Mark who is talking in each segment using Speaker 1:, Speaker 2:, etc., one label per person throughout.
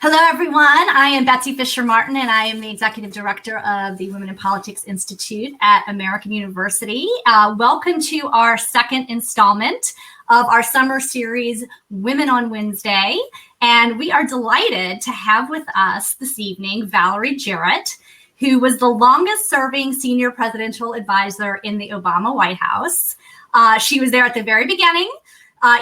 Speaker 1: Hello, everyone. I am Betsy Fischer Martin, and I am the Executive Director of the Women in Politics Institute at American University. Welcome to our second installment of our summer series, Women on Wednesday. And we are delighted to have with us this evening Valerie Jarrett, who was the longest serving senior presidential advisor in the Obama White House. She was there at the very beginning,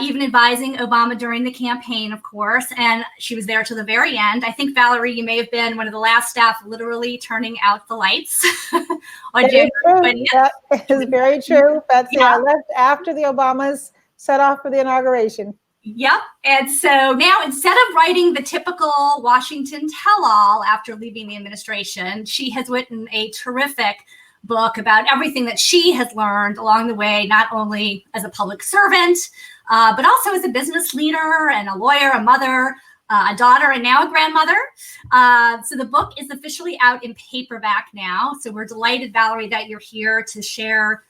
Speaker 1: even advising Obama during the campaign, of course, and she was there till the very end. I think, Valerie, you may have been one of the last staff literally turning out the lights on January 20th.
Speaker 2: That is very true, Betsy. Yeah. I left after the Obamas set off for the inauguration.
Speaker 1: Yep. And so now, instead of writing the typical Washington tell-all after leaving the administration, she has written a terrific book about everything that she has learned along the way, not only as a public servant, but also as a business leader and a lawyer, a mother, a daughter, and now a grandmother. So the book is officially out in paperback now. So we're delighted, Valerie, that you're here to share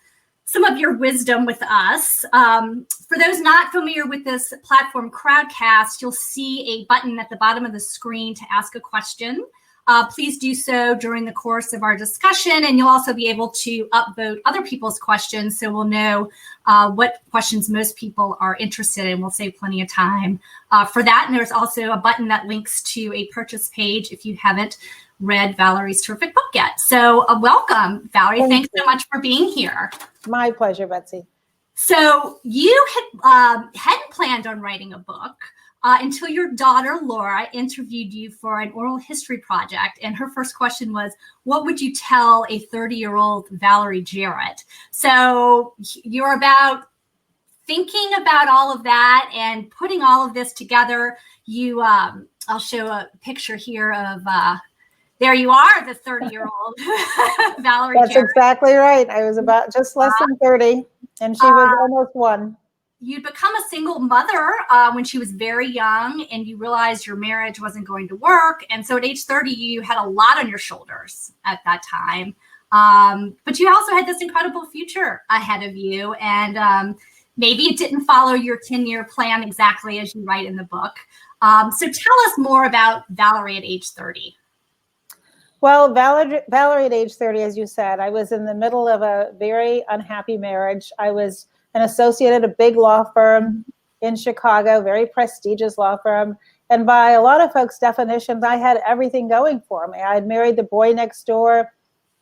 Speaker 1: some of your wisdom with us. For those not familiar with this platform, Crowdcast, you'll see a button at the bottom of the screen to ask a question. Please do so during the course of our discussion, and you'll also be able to upvote other people's questions, so we'll know what questions most people are interested in. We'll save plenty of time for that. And there's also a button that links to a purchase page if you haven't read Valerie's terrific book yet. So welcome, Valerie. Thanks so much for being here.
Speaker 2: My pleasure, Betsy.
Speaker 1: So you hadn't planned on writing a book until your daughter, Laura, interviewed you for an oral history project. And her first question was, what would you tell a 30-year-old Valerie Jarrett? So you're about thinking about all of that and putting all of this together. You, I'll show a picture here of, there you are, the 30-year-old Valerie Jarrett.
Speaker 2: That's exactly right. I was about just less than 30, and she was almost one.
Speaker 1: You'd become a single mother when she was very young, and you realized your marriage wasn't going to work. And so at age 30, you had a lot on your shoulders at that time. But you also had this incredible future ahead of you. And maybe it didn't follow your 10-year plan exactly as you write in the book. So tell us more about Valerie at age 30.
Speaker 2: Well, Valerie at age 30, as you said, I was in the middle of a very unhappy marriage. I was an associate at a big law firm in Chicago, very prestigious law firm. And by a lot of folks' definitions, I had everything going for me. I had married the boy next door.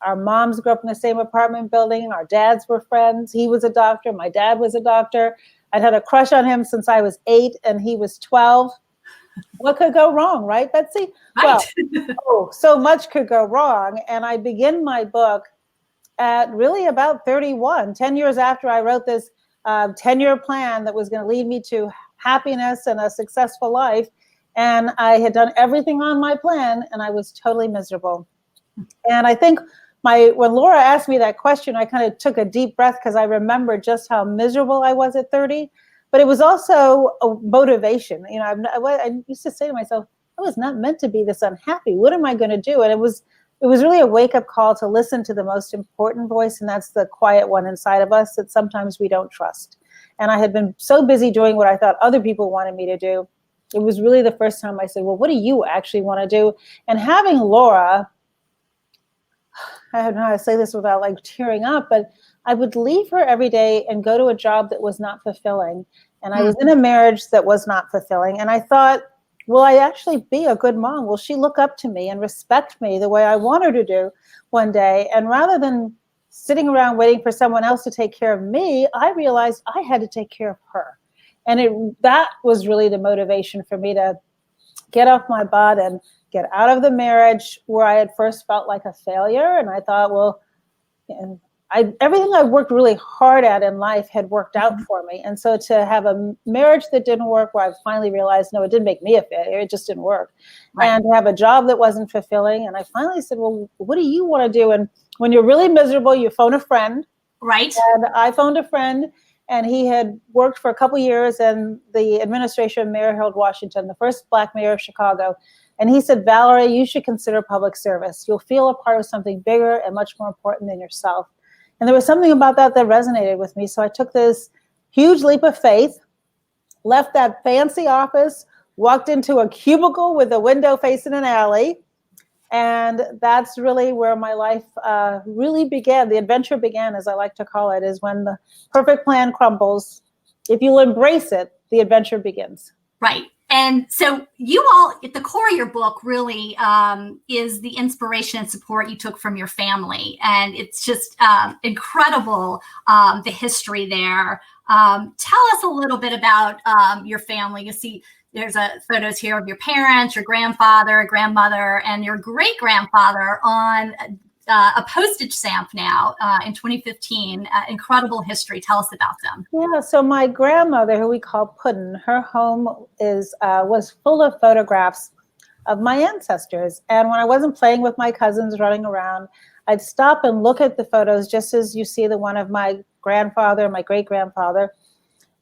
Speaker 2: Our moms grew up in the same apartment building. Our dads were friends. He was a doctor. My dad was a doctor. I'd had a crush on him since I was 8 and he was 12. What could go wrong, right, Betsy?
Speaker 1: Right.
Speaker 2: Well, so much could go wrong. And I begin my book at really about 31, 10 years after I wrote this 10-year plan that was going to lead me to happiness and a successful life. And I had done everything on my plan, and I was totally miserable. And I think when Laura asked me that question, I kind of took a deep breath because I remembered just how miserable I was at 30. But it was also a motivation. You know, I used to say to myself, I was not meant to be this unhappy. What am I going to do? And it was really a wake-up call to listen to the most important voice, and that's the quiet one inside of us that sometimes we don't trust. And I had been so busy doing what I thought other people wanted me to do. It was really the first time I said, well, what do you actually want to do? And having Laura, I don't know how to say this without like tearing up, but I would leave her every day and go to a job that was not fulfilling. And I was in a marriage that was not fulfilling. And I thought, will I actually be a good mom? Will she look up to me and respect me the way I want her to do one day? And rather than sitting around waiting for someone else to take care of me, I realized I had to take care of her. And that was really the motivation for me to get off my butt and get out of the marriage where I had first felt like a failure. And I thought, well, everything I worked really hard at in life had worked out for me. And so to have a marriage that didn't work, where I finally realized, no, it didn't make me a failure. It just didn't work. Right. And to have a job that wasn't fulfilling. And I finally said, well, what do you want to do? And when you're really miserable, you phone a friend.
Speaker 1: Right.
Speaker 2: And I phoned a friend, and he had worked for a couple years in the administration of Mayor Harold Washington, the first Black mayor of Chicago. And he said, Valerie, you should consider public service. You'll feel a part of something bigger and much more important than yourself. And there was something about that resonated with me. So I took this huge leap of faith, left that fancy office walked into a cubicle with a window facing an alley. And that's really where my life really began. The adventure began, as I like to call it, is when the perfect plan crumbles. If you'll embrace it, the adventure begins.
Speaker 1: Right. And so you all, at the core of your book, really is the inspiration and support you took from your family. And it's just incredible, the history there. Tell us a little bit about your family. You see, there's photos here of your parents, your grandfather, grandmother, and your great-grandfather on a postage stamp now in 2015. Incredible history. Tell us about them.
Speaker 2: Yeah, so my grandmother, who we call Puddin', her home was full of photographs of my ancestors. And when I wasn't playing with my cousins running around, I'd stop and look at the photos, just as you see the one of my grandfather, my great-grandfather.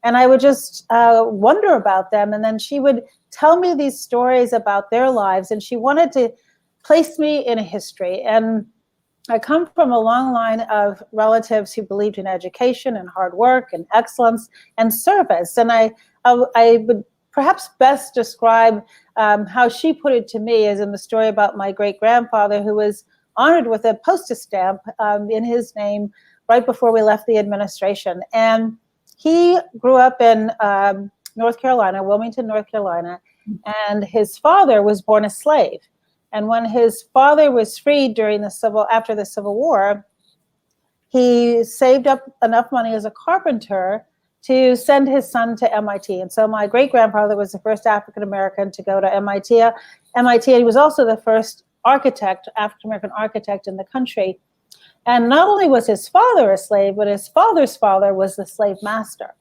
Speaker 2: And I would just wonder about them. And then she would tell me these stories about their lives. And she wanted to place me in a history. And I come from a long line of relatives who believed in education and hard work and excellence and service. And I would perhaps best describe how she put it to me as in the story about my great-grandfather, who was honored with a postage stamp in his name right before we left the administration. And he grew up in North Carolina, Wilmington, North Carolina, and his father was born a slave. And when his father was freed after the Civil War, he saved up enough money as a carpenter to send his son to MIT. And so my great-grandfather was the first African-American to go to MIT. And he was also the first African-American architect in the country. And not only was his father a slave, but his father's father was the slave master.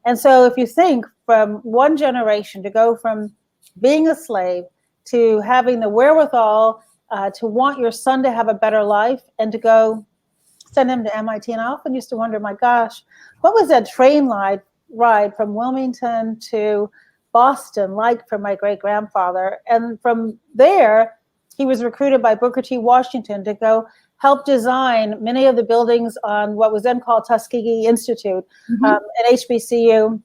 Speaker 2: And so if you think from one generation to go from being a slave to having the wherewithal to want your son to have a better life and to go send him to MIT. And I often used to wonder, my gosh, what was that train ride from Wilmington to Boston like for my great-grandfather? And from there, he was recruited by Booker T. Washington to go help design many of the buildings on what was then called Tuskegee Institute, an HBCU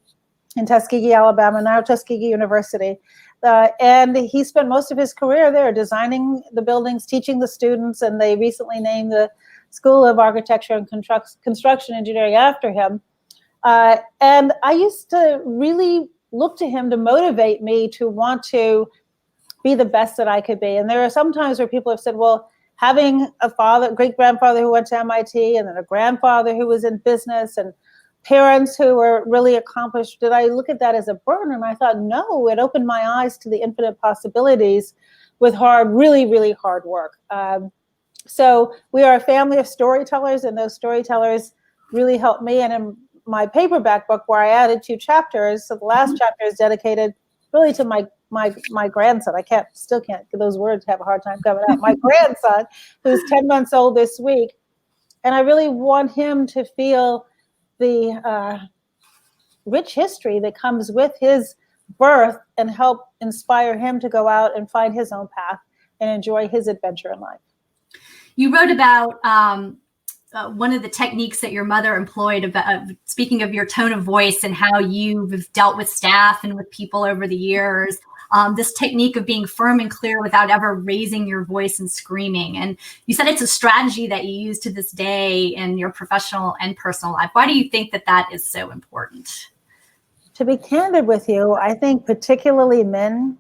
Speaker 2: in Tuskegee, Alabama, now Tuskegee University. And he spent most of his career there designing the buildings, teaching the students, and they recently named the School of Architecture and Construction Engineering after him. And I used to really look to him to motivate me to want to be the best that I could be. And there are some times where people have said, well, having a great-grandfather who went to MIT and then a grandfather who was in business and parents who were really accomplished, did I look at that as a burden? And I thought, no, it opened my eyes to the infinite possibilities with really, really hard work. So we are a family of storytellers, and those storytellers really helped me. And in my paperback book, where I added 2 chapters, so the last chapter is dedicated really to my grandson. Still can't, those words have a hard time coming out. My grandson, who's 10 months old this week. And I really want him to feel the rich history that comes with his birth and help inspire him to go out and find his own path and enjoy his adventure in life.
Speaker 1: You wrote about one of the techniques that your mother employed, about speaking of your tone of voice and how you've dealt with staff and with people over the years. This technique of being firm and clear without ever raising your voice and screaming. And you said it's a strategy that you use to this day in your professional and personal life. Why do you think that is so important?
Speaker 2: To be candid with you, I think particularly men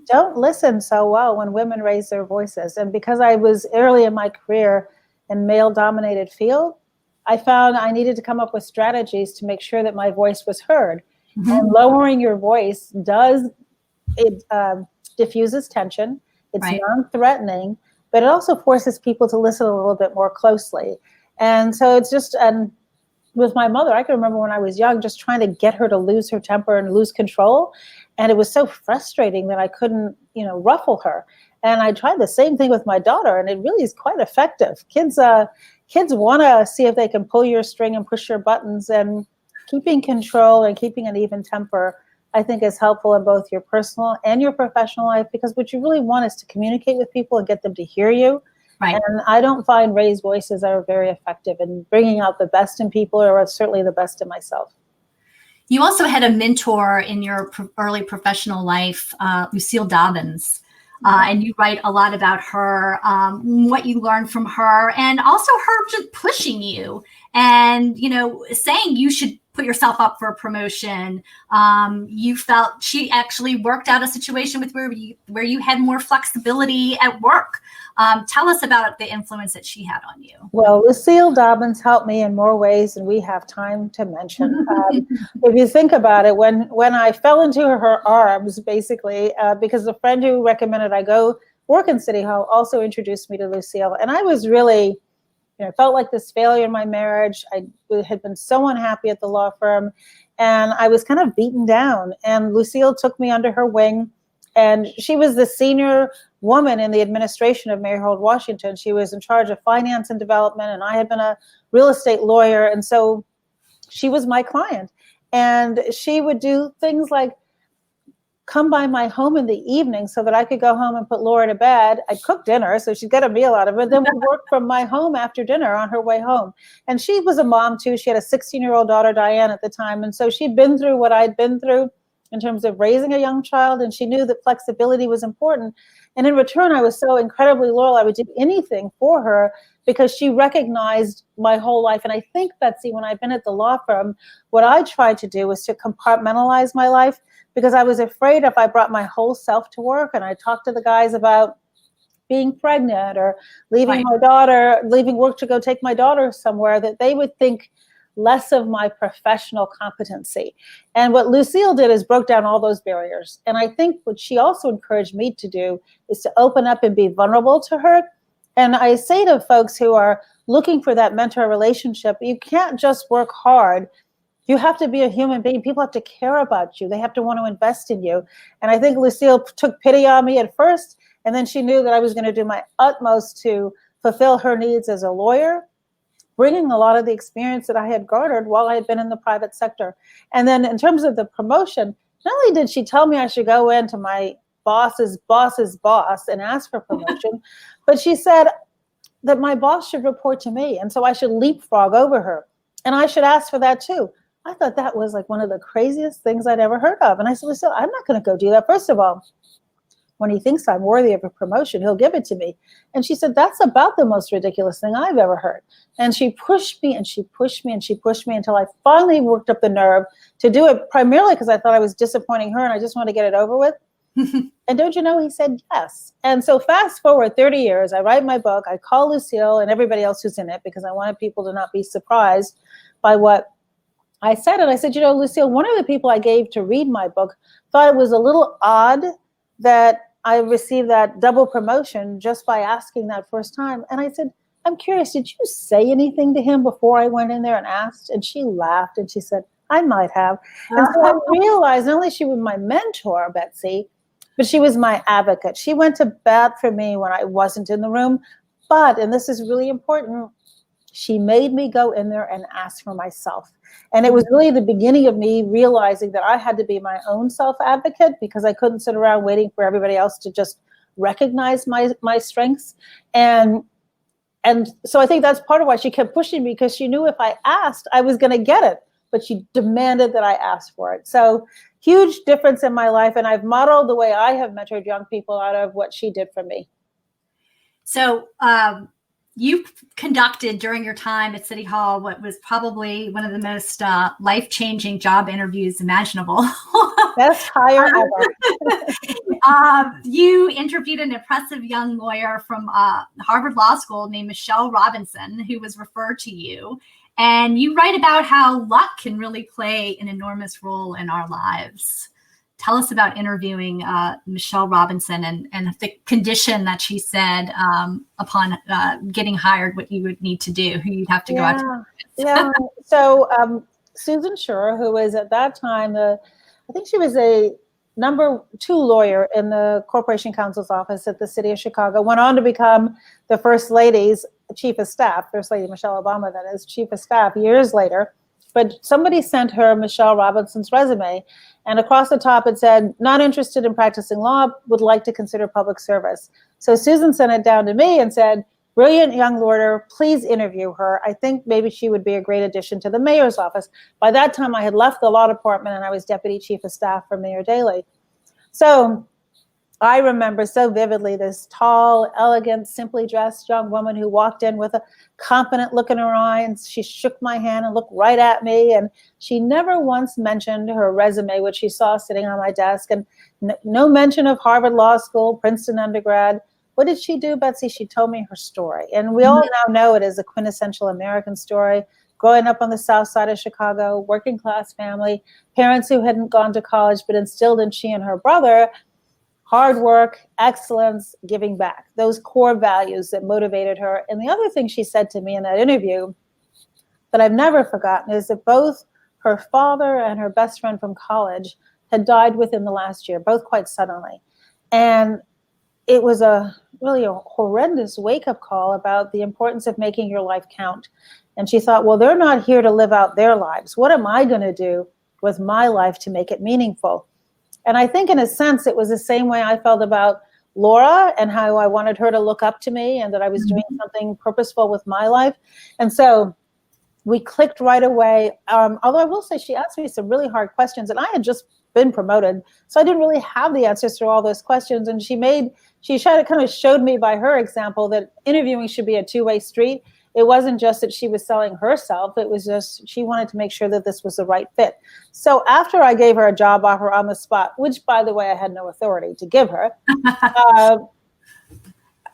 Speaker 2: don't listen so well when women raise their voices. And because I was early in my career in male-dominated field, I found I needed to come up with strategies to make sure that my voice was heard. And lowering your voice diffuses tension. It's non-threatening, but it also forces people to listen a little bit more closely. And so it's just, with my mother, I can remember when I was young, just trying to get her to lose her temper and lose control. And it was so frustrating that I couldn't, ruffle her. And I tried the same thing with my daughter, and it really is quite effective. Kids want to see if they can pull your string and push your buttons, and keeping control and keeping an even temper, I think, is helpful in both your personal and your professional life, because what you really want is to communicate with people and get them to hear you. Right. And I don't find raised voices are very effective in bringing out the best in people, or certainly the best in myself.
Speaker 1: You also had a mentor in your early professional life, Lucille Dobbins. And you write a lot about her, what you learned from her, and also her just pushing you and, saying you should put yourself up for a promotion. You felt she actually worked out a situation with where you had more flexibility at work. Tell us about the influence that she had on you.
Speaker 2: Well, Lucille Dobbins helped me in more ways than we have time to mention. If you think about it, when I fell into her arms, basically, because a friend who recommended I go work in City Hall also introduced me to Lucille. And I was really, felt like this failure in my marriage. I had been so unhappy at the law firm, and I was kind of beaten down. And Lucille took me under her wing. And she was the senior woman in the administration of Mayor Harold Washington. She was in charge of finance and development, and I had been a real estate lawyer. And so she was my client. And she would do things like come by my home in the evening so that I could go home and put Laura to bed. I'd cook dinner, so she'd get a meal out of it. Then we'd work from my home after dinner on her way home. And she was a mom, too. She had a 16-year-old daughter, Diane, at the time. And so she'd been through what I'd been through in terms of raising a young child, and she knew that flexibility was important. And in return, I was so incredibly loyal. I would do anything for her because she recognized my whole life. And I think, Betsy, when I've been at the law firm, what I tried to do was to compartmentalize my life, because I was afraid if I brought my whole self to work and I talked to the guys about being pregnant or leaving my daughter, leaving work to go take my daughter somewhere, that they would think less of my professional competency. And what Lucille did is broke down all those barriers. And I think what she also encouraged me to do is to open up and be vulnerable to her. And I say to folks who are looking for that mentor relationship, you can't just work hard. You have to be a human being. People have to care about you. They have to want to invest in you. And I think Lucille took pity on me at first, and then she knew that I was going to do my utmost to fulfill her needs as a lawyer, bringing a lot of the experience that I had garnered while I had been in the private sector. And then in terms of the promotion, not only did she tell me I should go into my boss's boss and ask for promotion, but she said that my boss should report to me. And so I should leapfrog over her. And I should ask for that too. I thought that was like one of the craziest things I'd ever heard of. And I said, Lucille, I'm not going to go do that. First of all, when he thinks I'm worthy of a promotion, he'll give it to me. And she said, that's about the most ridiculous thing I've ever heard. And she pushed me and she pushed me and she pushed me until I finally worked up the nerve to do it, primarily because I thought I was disappointing her and I just wanted to get it over with. And don't you know, he said yes. And so fast forward 30 years, I write my book, I call Lucille and everybody else who's in it because I wanted people to not be surprised by what I said. And I said, Lucille, one of the people I gave to read my book thought it was a little odd that I received that double promotion just by asking that first time. And I said, I'm curious, did you say anything to him before I went in there and asked? And she laughed and she said, I might have. And so I realized not only she was my mentor, Betsy, but she was my advocate. She went to bat for me when I wasn't in the room. But, and this is really important, she made me go in there and ask for myself. And it was really the beginning of me realizing that I had to be my own self-advocate because I couldn't sit around waiting for everybody else to just recognize my strengths. And so I think that's part of why she kept pushing me, because she knew if I asked, I was going to get it. But she demanded that I ask for it. So huge difference in my life. And I've modeled the way I have mentored young people out of what she did for me.
Speaker 1: So you conducted during your time at City Hall what was probably one of the most life-changing job interviews imaginable.
Speaker 2: Best hire ever.
Speaker 1: You interviewed an impressive young lawyer from Harvard Law School named Michelle Robinson, who was referred to you. And you write about how luck can really play an enormous role in our lives. Tell us about interviewing Michelle Robinson and the condition that she said upon getting hired, what you would need to do, who you'd have to go out to.
Speaker 2: Yeah. So Susan Schur, who was at that time, I think she was a number 2 lawyer in the Corporation Counsel's office at the city of Chicago, went on to become the First Lady's chief of staff, First Lady Michelle Obama, that is, chief of staff years later. But somebody sent her Michelle Robinson's resume, and across the top it said, not interested in practicing law, would like to consider public service. So Susan sent it down to me and said, brilliant young lawyer. Please interview her. I think maybe she would be a great addition to the mayor's office. By that time, I had left the law department and I was deputy chief of staff for Mayor Daley. So I remember so vividly this tall, elegant, simply dressed young woman who walked in with a confident look in her eye, and she shook my hand and looked right at me. And she never once mentioned her resume, which she saw sitting on my desk, and no mention of Harvard Law School, Princeton undergrad. What did she do, Betsy? She told me her story. And we all now know it is a quintessential American story. Growing up on the south side of Chicago, working class family, parents who hadn't gone to college, but instilled in she and her brother hard work, excellence, giving back, those core values that motivated her. And the other thing she said to me in that interview that I've never forgotten is that both her father and her best friend from college had died within the last year, both quite suddenly. And it was really a horrendous wake-up call about the importance of making your life count. And she thought, well, they're not here to live out their lives. What am I going to do with my life to make it meaningful? And I think in a sense, it was the same way I felt about Laura and how I wanted her to look up to me and that I was doing something purposeful with my life. And so we clicked right away. Although I will say she asked me some really hard questions and I had just been promoted. So I didn't really have the answers to all those questions. And she kind of showed me by her example that interviewing should be a two-way street. It wasn't just that she was selling herself. It was just she wanted to make sure that this was the right fit. So after I gave her a job offer on the spot, which, by the way, I had no authority to give her,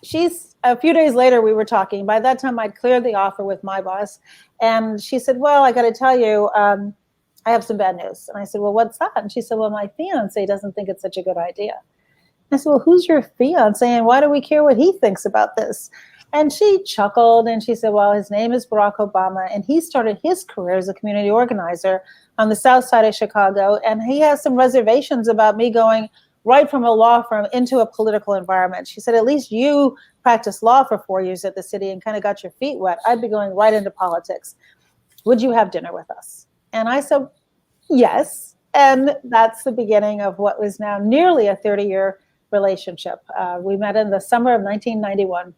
Speaker 2: a few days later, we were talking. By that time, I'd cleared the offer with my boss. And she said, well, I got to tell you, I have some bad news. And I said, well, what's that? And she said, well, my fiance doesn't think it's such a good idea. I said, well, who's your fiance? And why do we care what he thinks about this? And she chuckled and she said, well, his name is Barack Obama, and he started his career as a community organizer on the south side of Chicago. And he has some reservations about me going right from a law firm into a political environment. She said, at least you practiced law for 4 years at the city and kind of got your feet wet. I'd be going right into politics. Would you have dinner with us? And I said, yes. And that's the beginning of what was now nearly a 30-year relationship. We met in the summer of 1991.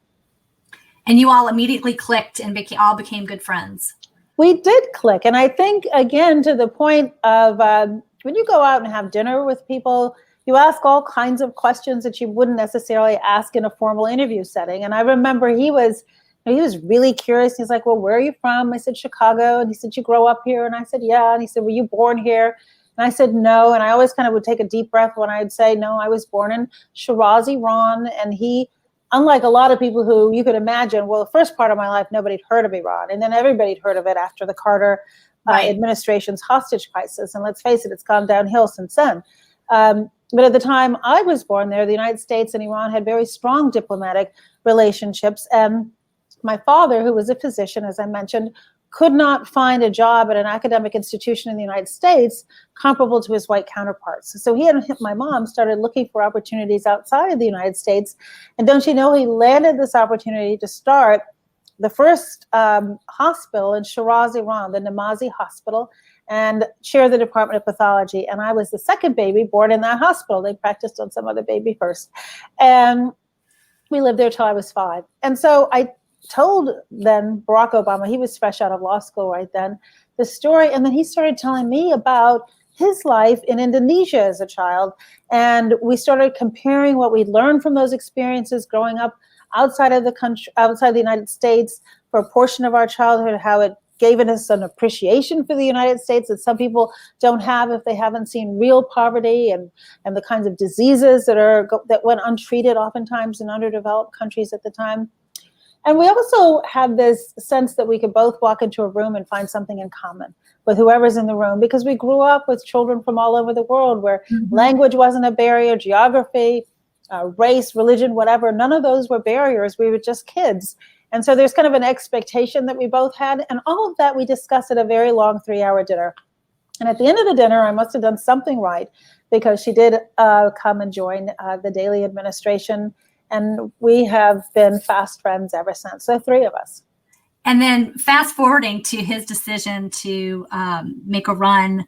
Speaker 1: And you all immediately clicked and all became good friends.
Speaker 2: We did click. And I think, again, to the point of when you go out and have dinner with people, you ask all kinds of questions that you wouldn't necessarily ask in a formal interview setting. And I remember he was really curious. He's like, well, where are you from? I said, Chicago. And he said, you grow up here? And I said, yeah. And he said, were you born here? And I said, no. And I always kind of would take a deep breath when I'd say, no, I was born in Shiraz, Iran. And he, unlike a lot of people who you could imagine, well, the first part of my life, nobody'd heard of Iran. And then everybody'd heard of it after the Carter administration's hostage crisis. And let's face it, it's gone downhill since then. But at the time I was born there, the United States and Iran had very strong diplomatic relationships. And my father, who was a physician, as I mentioned, could not find a job at an academic institution in the United States comparable to his white counterparts. So he and my mom started looking for opportunities outside of the United States. And don't you know, he landed this opportunity to start the first hospital in Shiraz, Iran, the Namazi Hospital, and chair the Department of Pathology. And I was the second baby born in that hospital. They practiced on some other baby first. And we lived there till I was 5. And so I told then Barack Obama, he was fresh out of law school right then, the story. And then he started telling me about his life in Indonesia as a child. And we started comparing what we'd learned from those experiences growing up outside of the country, outside the United States for a portion of our childhood, how it gave us an appreciation for the United States that some people don't have if they haven't seen real poverty and the kinds of diseases that went untreated oftentimes in underdeveloped countries at the time. And we also have this sense that we could both walk into a room and find something in common with whoever's in the room, because we grew up with children from all over the world where language wasn't a barrier, geography, race, religion, whatever. None of those were barriers. We were just kids. And so there's kind of an expectation that we both had. And all of that we discussed at a very long 3-hour dinner. And at the end of the dinner, I must have done something right, because she did come and join the Daley administration. And we have been fast friends ever since, the 3 of us.
Speaker 1: And then fast forwarding to his decision to make a run,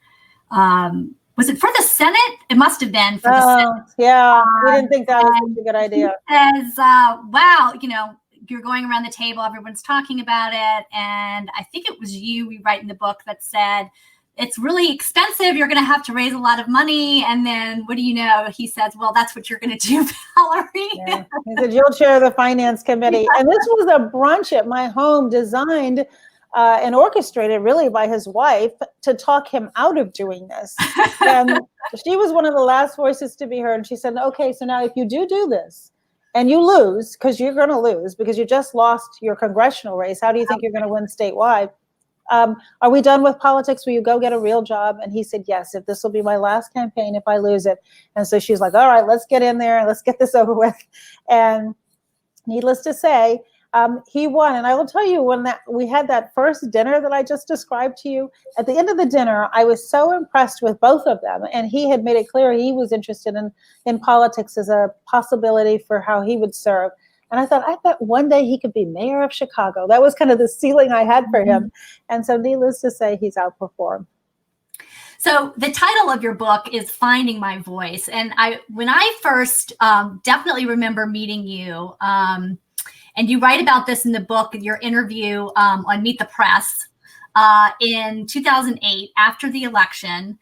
Speaker 1: was it for the Senate? It must have been for the Senate.
Speaker 2: Yeah, we didn't think that was a good idea.
Speaker 1: He says, wow, you're going around the table, everyone's talking about it. And I think it was you write in the book that said, it's really expensive. You're going to have to raise a lot of money. And then what do you know? He says, well, that's what you're going to do, Valerie.
Speaker 2: Yeah. He said, you'll chair the finance committee. Yeah. And this was a brunch at my home designed and orchestrated really by his wife to talk him out of doing this. And she was one of the last voices to be heard. And she said, okay, so now if you do this and you lose, because you're going to lose because you just lost your congressional race, how do you think you're going to win statewide? Are we done with politics? Will you go get a real job? And he said, yes, if this will be my last campaign, if I lose it. And so she's like, all right, let's get in there and let's get this over with. And needless to say, he won. And I will tell you, when we had that first dinner that I just described to you, at the end of the dinner, I was so impressed with both of them. And he had made it clear he was interested in politics as a possibility for how he would serve. And I thought, I bet one day he could be mayor of Chicago. That was kind of the ceiling I had for him. And so needless to say, he's outperformed.
Speaker 1: So the title of your book is Finding My Voice. And when I first definitely remember meeting you, and you write about this in the book, your interview on Meet the Press in 2008, after the election.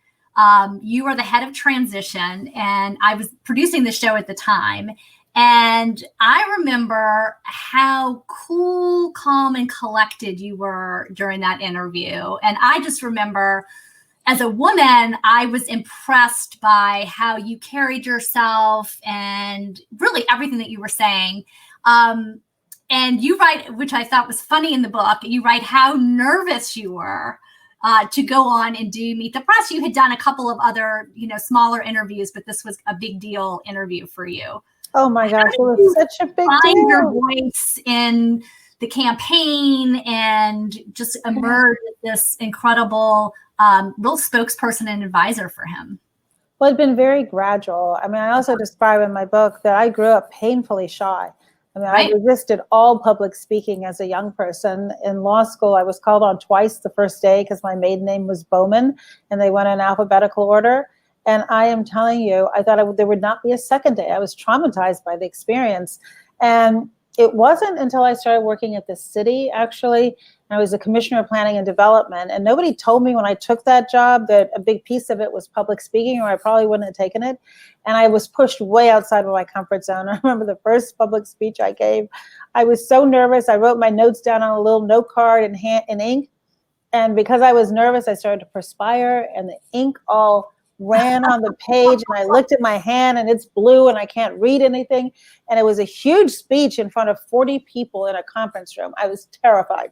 Speaker 1: You were the head of transition, and I was producing the show at the time. And I remember how cool, calm, and collected you were during that interview. And I just remember, as a woman, I was impressed by how you carried yourself and really everything that you were saying. And you write, which I thought was funny in the book, you write how nervous you were to go on and do Meet the Press. You had done a couple of other, smaller interviews, but this was a big deal interview for you.
Speaker 2: Oh my gosh, it was such a big deal.
Speaker 1: Find your voice in the campaign and just emerge as this incredible real spokesperson and advisor for him.
Speaker 2: Well, it's been very gradual. I mean, I also describe in my book that I grew up painfully shy. I mean, right. I resisted all public speaking as a young person. In law school, I was called on twice the first day because my maiden name was Bowman, and they went in alphabetical order. And I am telling you, I thought there would not be a second day. I was traumatized by the experience. And it wasn't until I started working at the city, actually, and I was a commissioner of planning and development. And nobody told me when I took that job that a big piece of it was public speaking, or I probably wouldn't have taken it. And I was pushed way outside of my comfort zone. I remember the first public speech I gave. I was so nervous. I wrote my notes down on a little note card in ink. And because I was nervous, I started to perspire, and the ink all ran on the page, and I looked at my hand and it's blue and I can't read anything. And it was a huge speech in front of 40 people in a conference room. I was terrified,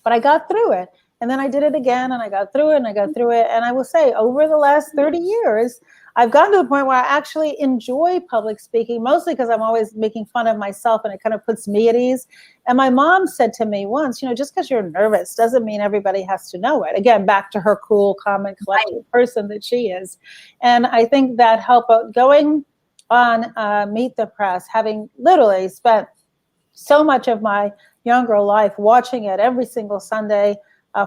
Speaker 2: but I got through it. And then I did it again, and I got through it, and I got through it. And I will say, over the last 30 years, I've gotten to the point where I actually enjoy public speaking, mostly because I'm always making fun of myself, and it kind of puts me at ease. And my mom said to me once, just because you're nervous doesn't mean everybody has to know it. Again, back to her cool, calm, and collected person that she is. And I think that helped. Going on Meet the Press, having literally spent so much of my younger life watching it every single Sunday,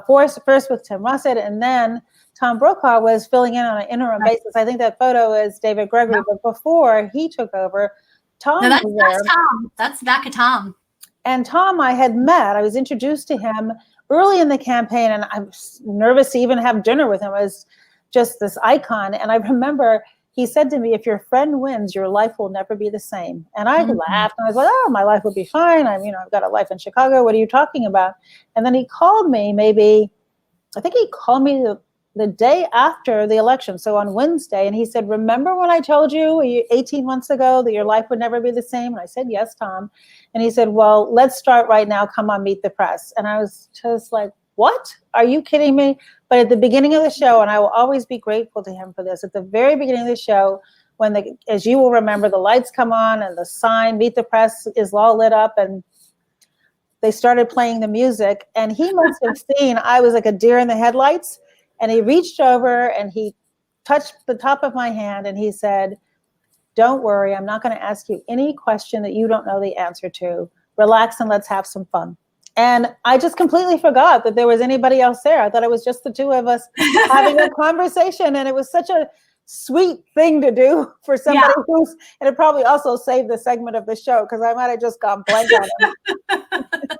Speaker 2: first with Tim Russett, and then Tom Brokaw was filling in on an interim basis. I think that photo is David Gregory, but before he took over, Tom was there.
Speaker 1: That's Tom. That's back at Tom.
Speaker 2: And Tom, I had met. I was introduced to him early in the campaign, and I was nervous to even have dinner with him. I was just this icon. And I remember he said to me, if your friend wins, your life will never be the same. And I laughed, and I was like, oh, my life will be fine. I've got a life in Chicago. What are you talking about? And then he called me the day after the election, so on Wednesday, and he said, remember when I told you 18 months ago that your life would never be the same? And I said, yes, Tom. And he said, well, let's start right now. Come on, Meet the Press. And I was just like, what? Are you kidding me? But at the beginning of the show, and I will always be grateful to him for this, at the very beginning of the show, when as you will remember, the lights come on and the sign, Meet the Press, is all lit up, and they started playing the music, and he must have seen I was like a deer in the headlights. And he reached over and he touched the top of my hand, and he said, don't worry, I'm not going to ask you any question that you don't know the answer to. Relax and let's have some fun. And I just completely forgot that there was anybody else there. I thought it was just the two of us having a conversation. And it was such a sweet thing to do for somebody
Speaker 1: Yeah.
Speaker 2: who's, and it probably also saved the segment of the show because I might have just gone blank on it.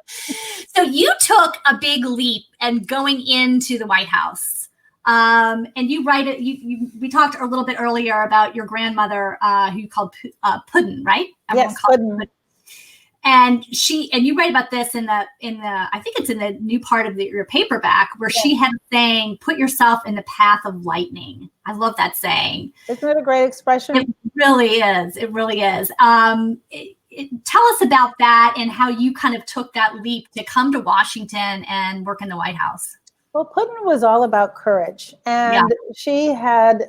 Speaker 1: So you took a big leap and going into the White House. And you write it. We talked a little bit earlier about your grandmother, who you called Puddin', right?
Speaker 2: Yes, Puddin'.
Speaker 1: And you write about this in the I think it's in the new part of your paperback where she had a saying, "Put yourself in the path of lightning." I love that saying.
Speaker 2: Isn't it a great expression?
Speaker 1: It really is. It really is. Tell us about that and how you kind of took that leap to come to Washington and work in the White House.
Speaker 2: Well, Puddin' was all about courage, and she had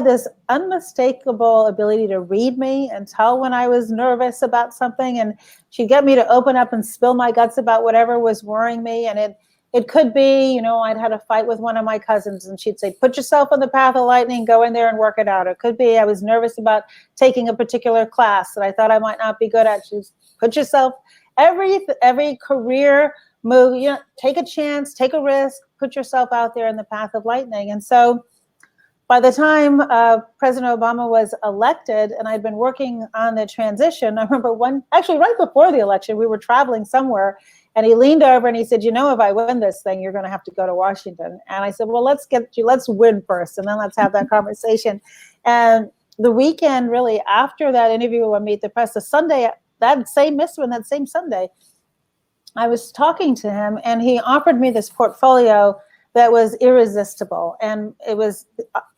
Speaker 2: this unmistakable ability to read me and tell when I was nervous about something, and she'd get me to open up and spill my guts about whatever was worrying me. And it could be, I'd had a fight with one of my cousins, and she'd say, "Put yourself on the path of lightning, go in there and work it out." It could be I was nervous about taking a particular class that I thought I might not be good at. She's put yourself, every career move, take a chance, take a risk, put yourself out there in the path of lightning. And so by the time President Obama was elected and I'd been working on the transition, I remember actually right before the election, we were traveling somewhere and he leaned over and he said, "If I win this thing, you're going to have to go to Washington." And I said, "Well, let's win first and then let's have that conversation." And the weekend really after that interview with Meet the Press, that same Sunday, I was talking to him and he offered me this portfolio that was irresistible. And it was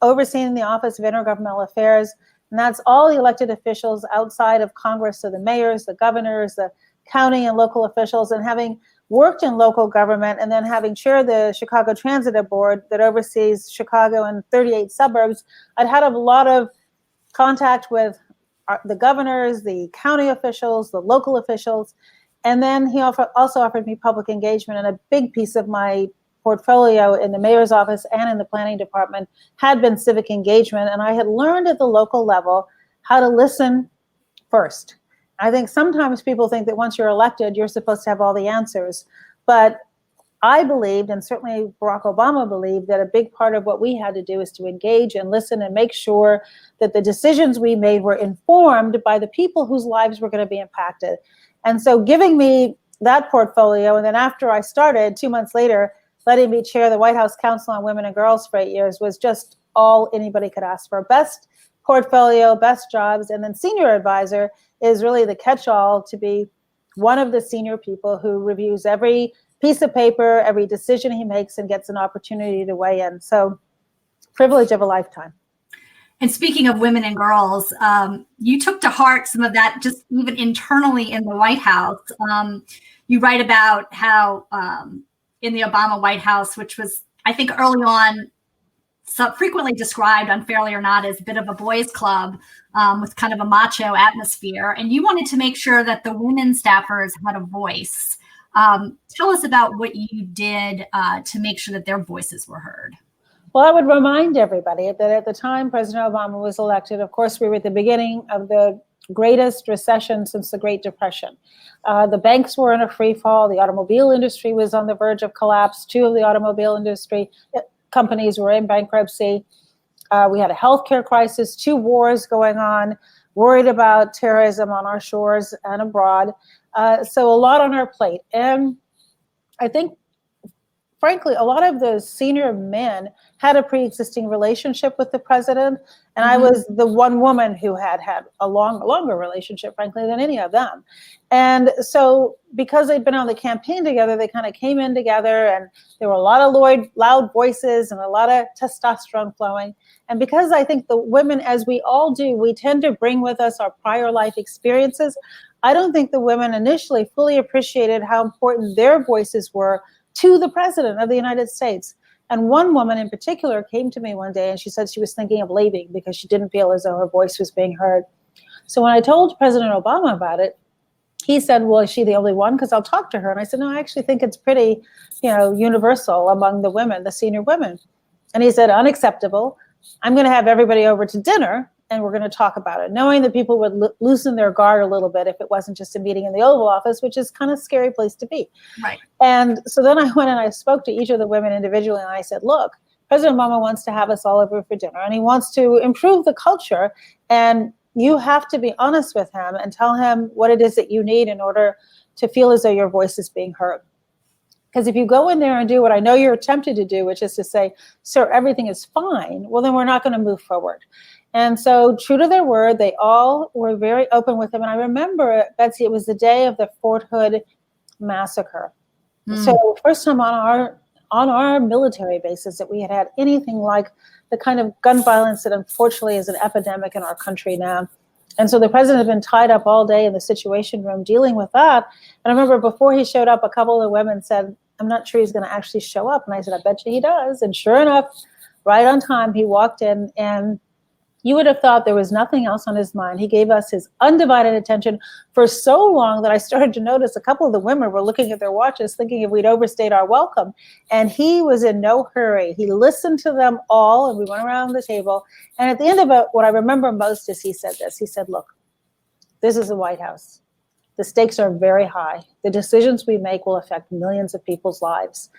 Speaker 2: overseeing the Office of Intergovernmental Affairs. And that's all the elected officials outside of Congress, so the mayors, the governors, the county and local officials. And having worked in local government and then having chaired the Chicago Transit Board that oversees Chicago and 38 suburbs, I'd had a lot of contact with the governors, the county officials, the local officials. And then he also offered me public engagement, and a big piece of my portfolio in the mayor's office and in the planning department had been civic engagement. And I had learned at the local level how to listen first. I think sometimes people think that once you're elected, you're supposed to have all the answers. But I believed, and certainly Barack Obama believed, that a big part of what we had to do is to engage and listen and make sure that the decisions we made were informed by the people whose lives were going to be impacted. And so giving me that portfolio, and then after I started, 2 months later, letting me chair the White House Council on Women and Girls for 8 years was just all anybody could ask for. Best portfolio, best jobs, and then senior advisor is really the catch-all to be one of the senior people who reviews every piece of paper, every decision he makes, and gets an opportunity to weigh in. So privilege of a lifetime.
Speaker 1: And speaking of women and girls, you took to heart some of that just even internally in the White House. You write about how in the Obama White House, which was, I think, early on, so frequently described, unfairly or not, as a bit of a boys' club with kind of a macho atmosphere. And you wanted to make sure that the women staffers had a voice. Tell us about what you did to make sure that their voices were heard.
Speaker 2: Well, I would remind everybody that at the time President Obama was elected, of course, we were at the beginning of the greatest recession since the Great Depression. The banks were in a free fall. The automobile industry was on the verge of collapse. 2 of the automobile industry companies were in bankruptcy. We had a healthcare crisis, 2 wars going on, worried about terrorism on our shores and abroad. So a lot on our plate. And I think, frankly, a lot of the senior men had a pre-existing relationship with the president. And I was the one woman who had a longer relationship, frankly, than any of them. And so because they'd been on the campaign together, they kind of came in together, and there were a lot of loud voices and a lot of testosterone flowing. And because I think the women, as we all do, we tend to bring with us our prior life experiences. I don't think the women initially fully appreciated how important their voices were to the president of the United States. And one woman in particular came to me one day and she said she was thinking of leaving because she didn't feel as though her voice was being heard. So when I told President Obama about it, he said, "Well, is she the only one? Because I'll talk to her." And I said, "No, I actually think it's pretty, universal among the women, the senior women." And he said, "Unacceptable. I'm going to have everybody over to dinner and we're going to talk about it," knowing that people would loosen their guard a little bit if it wasn't just a meeting in the Oval Office, which is kind of a scary place to be.
Speaker 1: Right.
Speaker 2: And so then I went and I spoke to each of the women individually, and I said, "Look, President Obama wants to have us all over for dinner, and he wants to improve the culture. And you have to be honest with him and tell him what it is that you need in order to feel as though your voice is being heard. Because if you go in there and do what I know you're tempted to do, which is to say, sir, everything is fine, well, then we're not going to move forward. And so, true to their word, they all were very open with him. And I remember, Betsy, it was the day of the Fort Hood massacre. So first time on our military bases that we had had anything like the kind of gun violence that unfortunately is an epidemic in our country now. And so the president had been tied up all day in the Situation Room dealing with that. And I remember before he showed up, a couple of the women said, I'm not sure he's going to actually show up. And I said, I bet you he does. And sure enough, right on time, he walked in, and you would have thought there was nothing else on his mind. He gave us his undivided attention for so long that I started to notice a couple of the women were looking at their watches, thinking if we'd overstayed our welcome. And he was in no hurry. He listened to them all, and we went around the table. And at the end of it, what I remember most is he said this. He said, look, this is the White House. The stakes are very high. The decisions we make will affect millions of people's lives.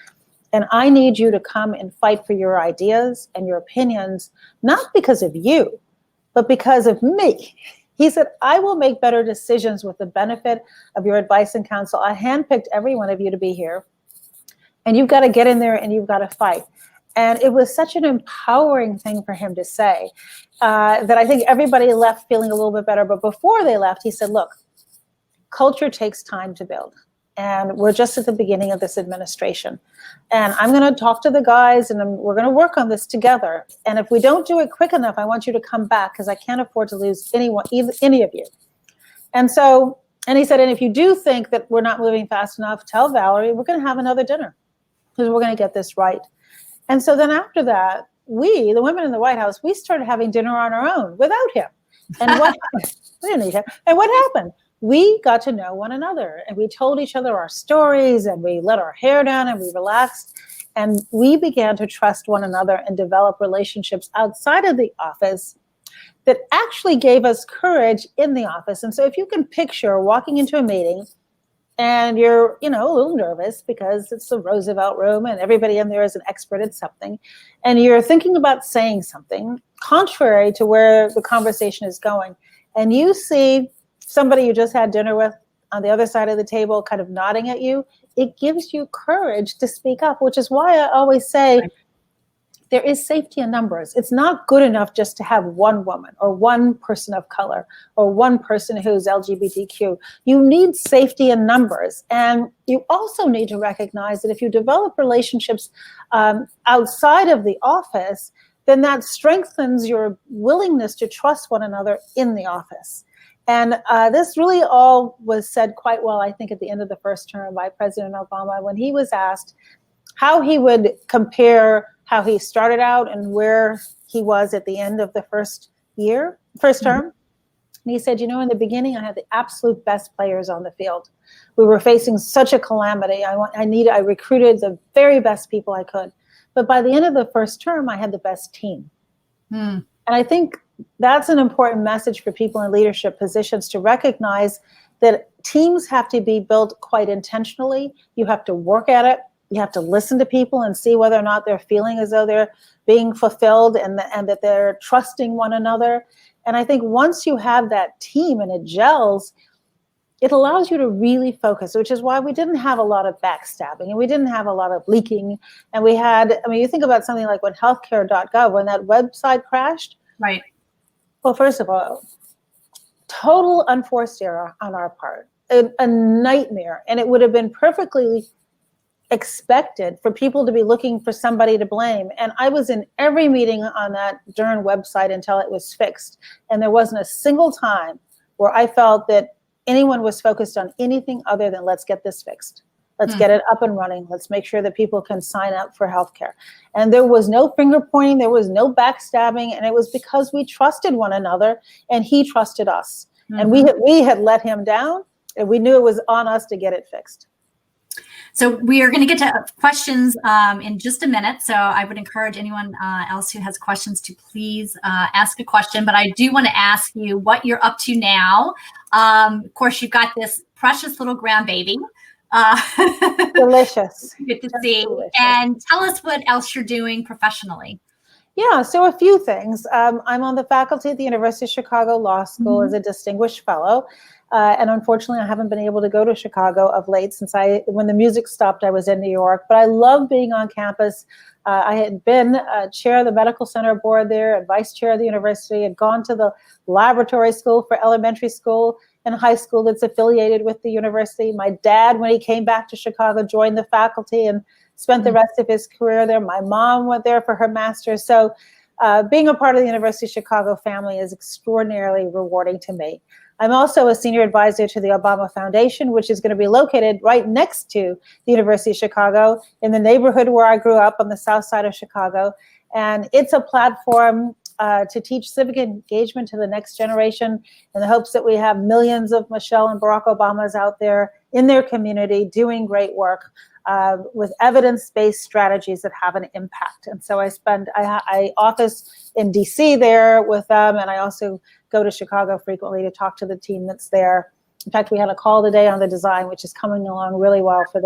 Speaker 2: And I need you to come and fight for your ideas and your opinions, not because of you, but because of me. He said, I will make better decisions with the benefit of your advice and counsel. I handpicked every one of you to be here. And you've got to get in there and you've got to fight. And it was such an empowering thing for him to say that I think everybody left feeling a little bit better. But before they left, he said, look, culture takes time to build. And we're just at the beginning of this administration. And I'm going to talk to the guys, and we're going to work on this together. And if we don't do it quick enough, I want you to come back, because I can't afford to lose anyone, any of you. And so, and he said, and if you do think that we're not moving fast enough, tell Valerie we're going to have another dinner, because we're going to get this right. And so then after that, we, the women in the White House, we started having dinner on our own without him. And what we didn't need him. And what happened? We got to know one another, and we told each other our stories, and we let our hair down, and we relaxed, and we began to trust one another and develop relationships outside of the office that actually gave us courage in the office. And so if you can picture walking into a meeting and you're, a little nervous because it's the Roosevelt room and everybody in there is an expert at something, and you're thinking about saying something contrary to where the conversation is going, and you see somebody you just had dinner with on the other side of the table kind of nodding at you, it gives you courage to speak up, which is why I always say there is safety in numbers. It's not good enough just to have one woman or one person of color or one person who's LGBTQ. You need safety in numbers. And you also need to recognize that if you develop relationships outside of the office, then that strengthens your willingness to trust one another in the office. And this really all was said quite well, I think, at the end of the first term by President Obama, when he was asked how he would compare how he started out and where he was at the end of the first term. And he said, in the beginning, I had the absolute best players on the field. We were facing such a calamity. I recruited the very best people I could. But by the end of the first term, I had the best team. And I think that's an important message for people in leadership positions, to recognize that teams have to be built quite intentionally. You have to work at it. You have to listen to people and see whether or not they're feeling as though they're being fulfilled and that they're trusting one another. And I think once you have that team and it gels, it allows you to really focus, which is why we didn't have a lot of backstabbing and we didn't have a lot of leaking. And we had, you think about something like when healthcare.gov, when that website crashed.
Speaker 1: Right.
Speaker 2: Well, first of all, total unforced error on our part, a nightmare. And it would have been perfectly expected for people to be looking for somebody to blame. And I was in every meeting on that darn website until it was fixed. And there wasn't a single time where I felt that anyone was focused on anything other than let's get this fixed. Let's get it up and running. Let's make sure that people can sign up for healthcare. And there was no finger pointing. There was no backstabbing. And it was because we trusted one another and he trusted us. And we had let him down, and we knew it was on us to get it fixed.
Speaker 1: So we are going to get to questions in just a minute. So I would encourage anyone else who has questions to please ask a question. But I do want to ask you what you're up to now. Of course, you've got this precious little grandbaby.
Speaker 2: Delicious.
Speaker 1: Good to
Speaker 2: Just
Speaker 1: see.
Speaker 2: delicious.
Speaker 1: And tell us what else you're doing professionally.
Speaker 2: Yeah, so a few things. I'm on the faculty at the University of Chicago Law School as a distinguished fellow. And unfortunately, I haven't been able to go to Chicago of late since when the music stopped, I was in New York. But I love being on campus. I had been chair of the medical center board there and vice chair of the university, had gone to the laboratory school for elementary school and high school that's affiliated with the university. My dad, when he came back to Chicago, joined the faculty and spent the rest of his career there. My mom went there for her master's. So being a part of the University of Chicago family is extraordinarily rewarding to me. I'm also a senior advisor to the Obama Foundation, which is going to be located right next to the University of Chicago in the neighborhood where I grew up on the south side of Chicago. And it's a platform to teach civic engagement to the next generation in the hopes that we have millions of Michelle and Barack Obamas out there in their community doing great work. With evidence-based strategies that have an impact. And so I office in DC there with them, and I also go to Chicago frequently to talk to the team that's there. In fact, we had a call today on the design, which is coming along really well for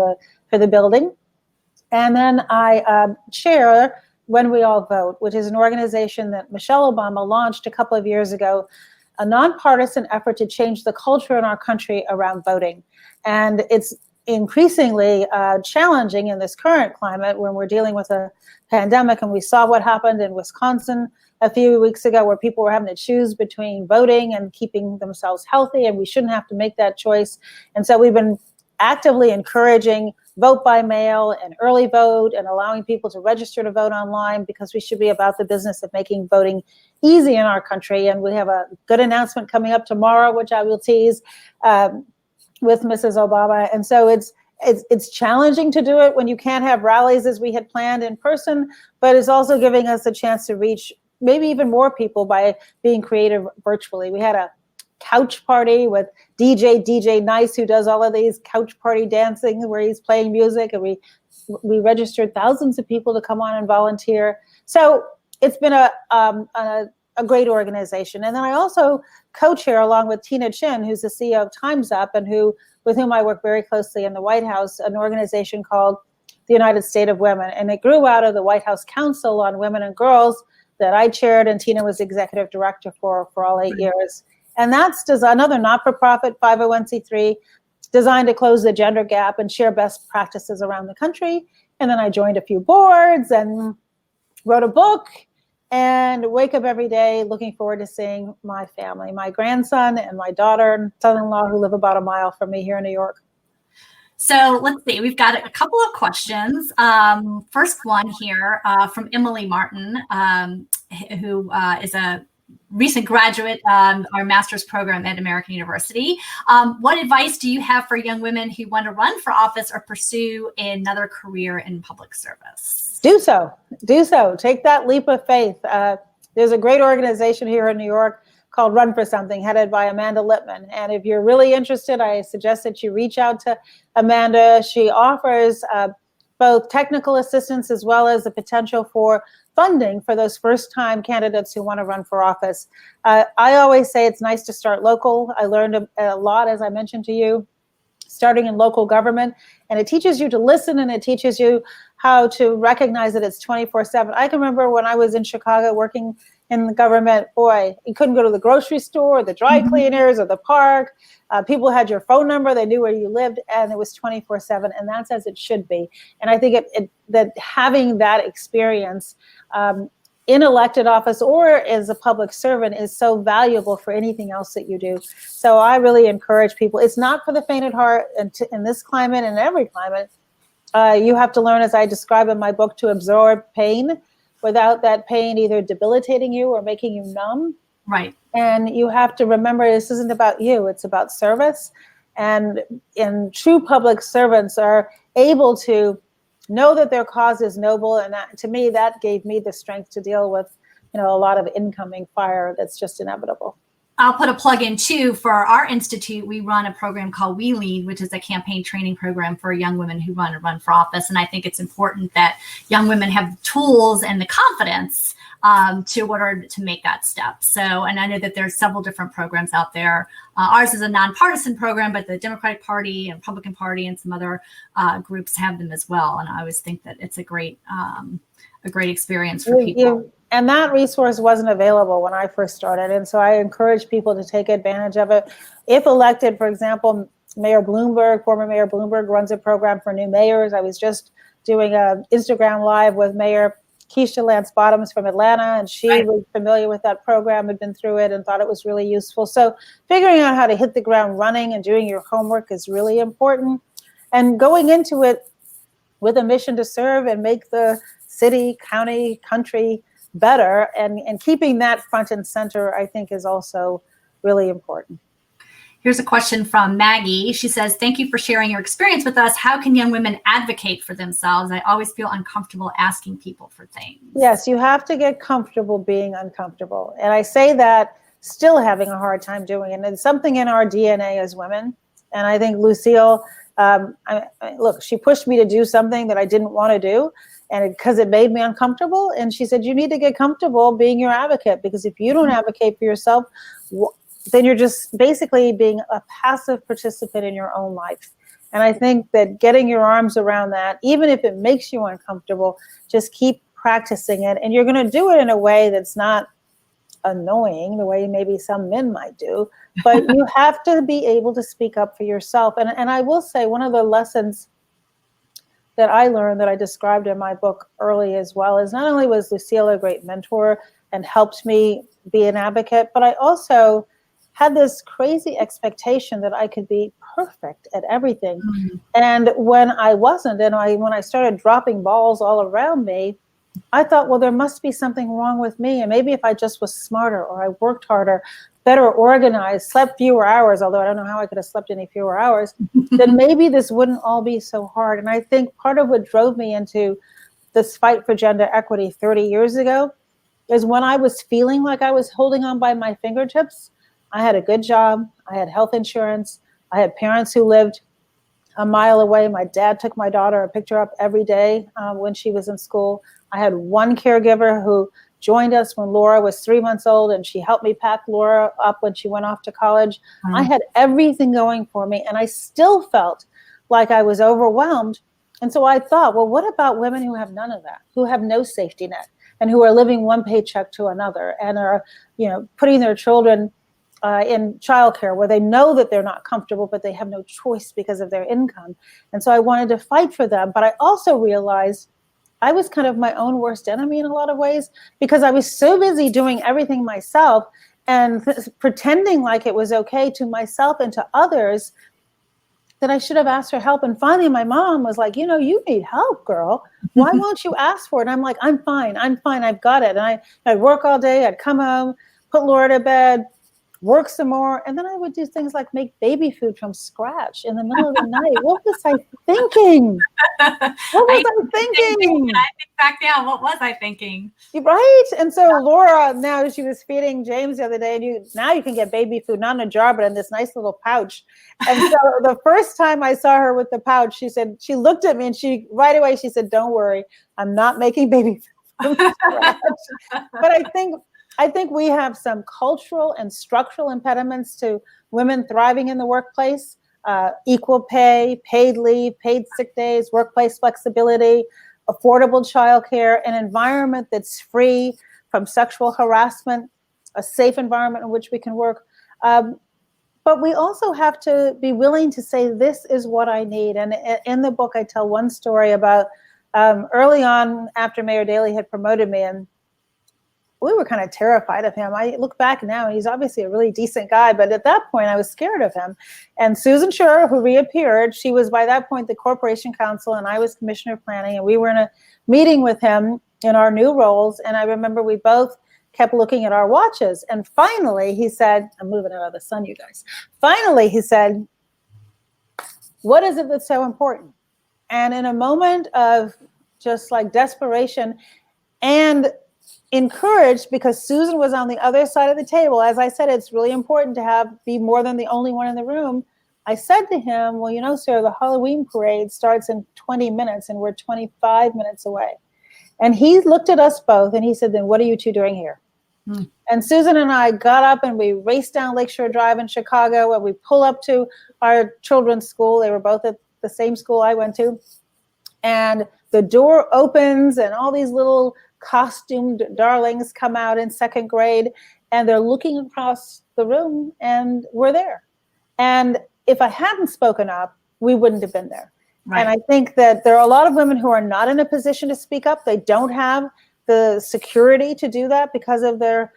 Speaker 2: the building. And then I chair When We All Vote, which is an organization that Michelle Obama launched a couple of years ago, a nonpartisan effort to change the culture in our country around voting. And it's increasingly challenging in this current climate when we're dealing with a pandemic, and we saw what happened in Wisconsin a few weeks ago where people were having to choose between voting and keeping themselves healthy, and we shouldn't have to make that choice. And so we've been actively encouraging vote by mail and early vote and allowing people to register to vote online, because we should be about the business of making voting easy in our country. And we have a good announcement coming up tomorrow, which I will tease, with Mrs. Obama. And so it's challenging to do it when you can't have rallies as we had planned in person, but it's also giving us a chance to reach maybe even more people by being creative virtually. We had a couch party with DJ Nice, who does all of these couch party dancing where he's playing music, and we registered thousands of people to come on and volunteer. So it's been a great organization. And then I also co-chair along with Tina Chin, who's the CEO of Time's Up and with whom I work very closely in the White House, an organization called the United States of Women. And it grew out of the White House Council on Women and Girls that I chaired, and Tina was executive director for all 8 years. And that's another not-for-profit 501c3 designed to close the gender gap and share best practices around the country. And then I joined a few boards and wrote a book and wake up every day looking forward to seeing my family, my grandson and my daughter and son-in-law, who live about a mile from me here in New York.
Speaker 1: So let's see, we've got a couple of questions. First one here from Emily Martin, who is a recent graduate, our master's program at American University. What advice do you have for young women who want to run for office or pursue another career in public service?
Speaker 2: Do so. Take that leap of faith. There's a great organization here in New York called Run for Something, headed by Amanda Lippman. And if you're really interested, I suggest that you reach out to Amanda. She offers both technical assistance as well as the potential for funding for those first-time candidates who want to run for office. I always say it's nice to start local. I learned a lot, as I mentioned to you, starting in local government, and it teaches you to listen, and it teaches you how to recognize that it's 24/7. I can remember when I was in Chicago working in the government, boy, you couldn't go to the grocery store, the dry cleaners, or the park. People had your phone number, they knew where you lived, and it was 24/7, and that's as it should be. And I think that having that experience in elected office or as a public servant is so valuable for anything else that you do. So I really encourage people. It's not for the faint at heart, and in this climate and every climate, you have to learn, as I describe in my book, to absorb pain without that pain either debilitating you or making you numb.
Speaker 1: Right.
Speaker 2: And you have to remember this isn't about you, it's about service. And true public servants are able to know that their cause is noble. And that, to me, that gave me the strength to deal with, a lot of incoming fire that's just inevitable.
Speaker 1: I'll put a plug in too. For our institute, we run a program called We Lead, which is a campaign training program for young women who run for office. And I think it's important that young women have tools and the confidence to order to make that step. So, and I know that there's several different programs out there. Ours is a nonpartisan program, but the Democratic Party and Republican Party and some other groups have them as well. And I always think that it's a great experience for people.
Speaker 2: And that resource wasn't available when I first started. And so I encourage people to take advantage of it. If elected, for example, former Mayor Bloomberg runs a program for new mayors. I was just doing an Instagram Live with Mayor Keisha Lance Bottoms from Atlanta, and she was familiar with that program, had been through it, and thought it was really useful. So figuring out how to hit the ground running and doing your homework is really important. And going into it with a mission to serve and make the city, county, country better, and keeping that front and center, I think, is also really important.
Speaker 1: Here's a question from Maggie. She says, thank you for sharing your experience with us. How can young women advocate for themselves? I always feel uncomfortable asking people for things.
Speaker 2: Yes, you have to get comfortable being uncomfortable. And I say that still having a hard time doing it. And it's something in our DNA as women. And I think Lucille, look, she pushed me to do something that I didn't want to do, and because it made me uncomfortable. And she said, you need to get comfortable being your advocate, because if you don't advocate for yourself, then you're just basically being a passive participant in your own life. And I think that getting your arms around that, even if it makes you uncomfortable, just keep practicing it. And you're going to do it in a way that's not annoying, the way maybe some men might do, but you have to be able to speak up for yourself. And I will say, one of the lessons that I learned that I described in my book early as well is not only was Lucille a great mentor and helped me be an advocate, but I also had this crazy expectation that I could be perfect at everything. Mm-hmm. And when I wasn't, and when I started dropping balls all around me, I thought, well, there must be something wrong with me. And maybe if I just was smarter, or I worked harder, better organized, slept fewer hours, although I don't know how I could have slept any fewer hours, then maybe this wouldn't all be so hard. And I think part of what drove me into this fight for gender equity 30 years ago is when I was feeling like I was holding on by my fingertips. I had a good job. I had health insurance. I had parents who lived a mile away. My dad took my daughter and picked her up every day when she was in school. I had one caregiver who joined us when Laura was 3 months old, and she helped me pack Laura up when she went off to college. Mm-hmm. I had everything going for me, and I still felt like I was overwhelmed. And so I thought, well, what about women who have none of that, who have no safety net, and who are living one paycheck to another, and are, putting their children in childcare where they know that they're not comfortable, but they have no choice because of their income. And so I wanted to fight for them. But I also realized I was kind of my own worst enemy in a lot of ways, because I was so busy doing everything myself and pretending like it was okay to myself and to others that I should have asked for help. And finally, my mom was like, you need help, girl. Why won't you ask for it? And I'm like, I'm fine. I've got it. And I'd work all day. I'd come home, put Laura to bed, work some more, and then I would do things like make baby food from scratch in the middle of the night. What was I thinking? I
Speaker 1: think back now, what was I thinking?
Speaker 2: Right? And so Laura, now she was feeding James the other day, and now you can get baby food, not in a jar, but in this nice little pouch. And so the first time I saw her with the pouch, she looked at me, and right away she said, don't worry, I'm not making baby food from scratch. But I think we have some cultural and structural impediments to women thriving in the workplace. Equal pay, paid leave, paid sick days, workplace flexibility, affordable childcare, an environment that's free from sexual harassment, a safe environment in which we can work. But we also have to be willing to say, this is what I need. And in the book, I tell one story about early on after Mayor Daley had promoted me, and we were kind of terrified of him. I look back now, and he's obviously a really decent guy, but at that point I was scared of him. And Susan Scher, who reappeared, she was by that point the corporation counsel, and I was commissioner of planning, and we were in a meeting with him in our new roles. And I remember we both kept looking at our watches. And finally he said, I'm moving out of the sun, you guys. Finally he said, what is it that's so important? And in a moment of just like desperation and encouraged, because Susan was on the other side of the table. As I said, it's really important to be more than the only one in the room. I said to him, well, sir, the Halloween parade starts in 20 minutes and we're 25 minutes away. And he looked at us both and he said, then what are you two doing here? And Susan and I got up and we raced down Lakeshore Drive in Chicago, and we pull up to our children's school. They were both at the same school I went to. And the door opens and all these little costumed darlings come out in second grade, and they're looking across the room, and we're there. And if I hadn't spoken up, we wouldn't have been there. Right. And I think that there are a lot of women who are not in a position to speak up. They don't have the security to do that because of their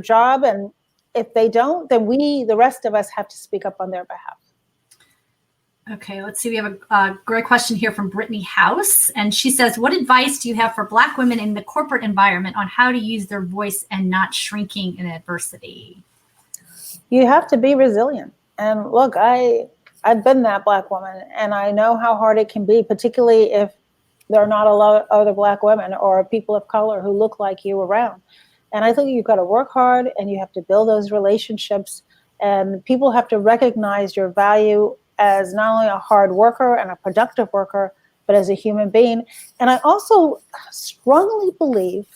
Speaker 2: job. And if they don't, then we, the rest of us, have to speak up on their behalf.
Speaker 1: Okay, let's see. We have a great question here from Brittany House. And she says, what advice do you have for Black women in the corporate environment on how to use their voice and not shrinking in adversity?
Speaker 2: You have to be resilient. And look, I've been that Black woman, and I know how hard it can be, particularly if there are not a lot of other Black women or people of color who look like you around. And I think you've got to work hard, and you have to build those relationships, and people have to recognize your value as not only a hard worker and a productive worker, but as a human being. And I also strongly believe,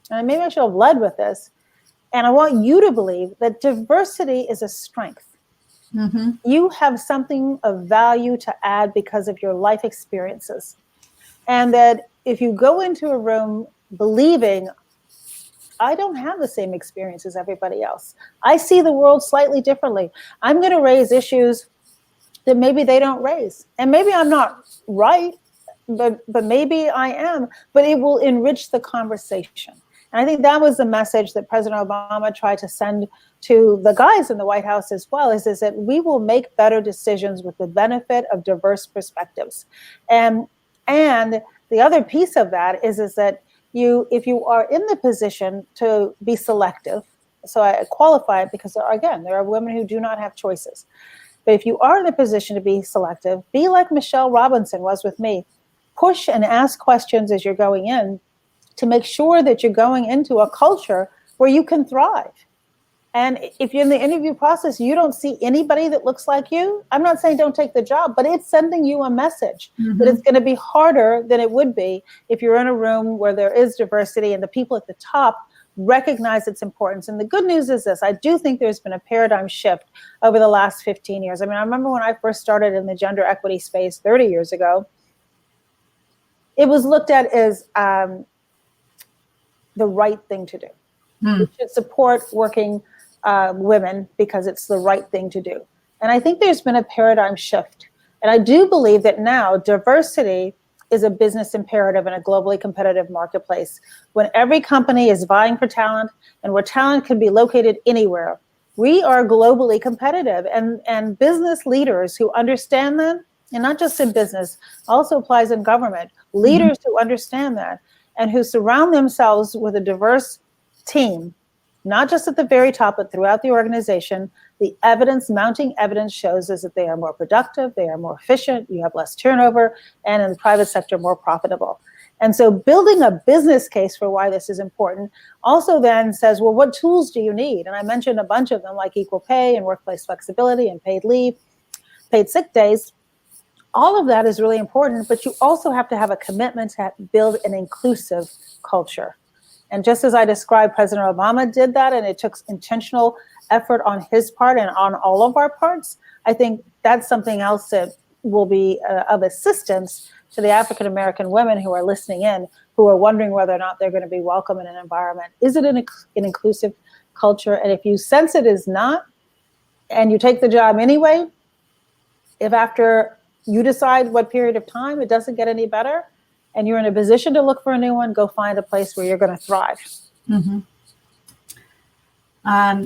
Speaker 2: and maybe I should have led with this, and I want you to believe that diversity is a strength. Mm-hmm. You have something of value to add because of your life experiences. And that if you go into a room believing, I don't have the same experience as everybody else, I see the world slightly differently, I'm going to raise issues that maybe they don't raise. And maybe I'm not right, but maybe I am, but it will enrich the conversation. And I think that was the message that President Obama tried to send to the guys in the White House as well, is that we will make better decisions with the benefit of diverse perspectives. And the other piece of that is that if you are in the position to be selective, so I qualify it because there are women who do not have choices. But if you are in the position to be selective, be like Michelle Robinson was with me. Push and ask questions as you're going in to make sure that you're going into a culture where you can thrive. And if you're in the interview process, you don't see anybody that looks like you, I'm not saying don't take the job, but it's sending you a message that it's going to be harder than it would be if you're in a room where there is diversity and the people at the top recognize its importance. And the good news is this: I do think there's been a paradigm shift over the last 15 years. I mean, I remember when I first started in the gender equity space 30 years ago, it was looked at as the right thing to do. We should support working women because it's the right thing to do. And I think there's been a paradigm shift. And I do believe that now diversity is a business imperative in a globally competitive marketplace. When every company is vying for talent and where talent can be located anywhere, we are globally competitive. And business leaders who understand that, and not just in business, also applies in government, leaders who understand that and who surround themselves with a diverse team, not just at the very top, but throughout the organization, the mounting evidence shows is that they are more productive, they are more efficient, you have less turnover, and in the private sector, more profitable. And so building a business case for why this is important also then says, well, what tools do you need? And I mentioned a bunch of them, like equal pay and workplace flexibility and paid leave, paid sick days. All of that is really important, but you also have to have a commitment to build an inclusive culture. And just as I described, President Obama did that, and it took intentional effort on his part and on all of our parts. I think that's something else that will be of assistance to the African-American women who are listening in, who are wondering whether or not they're going to be welcome in an environment. Is it an inclusive culture? And if you sense it is not, and you take the job anyway, if after you decide what period of time it doesn't get any better, and you're in a position to look for a new one, go find a place where you're going to thrive.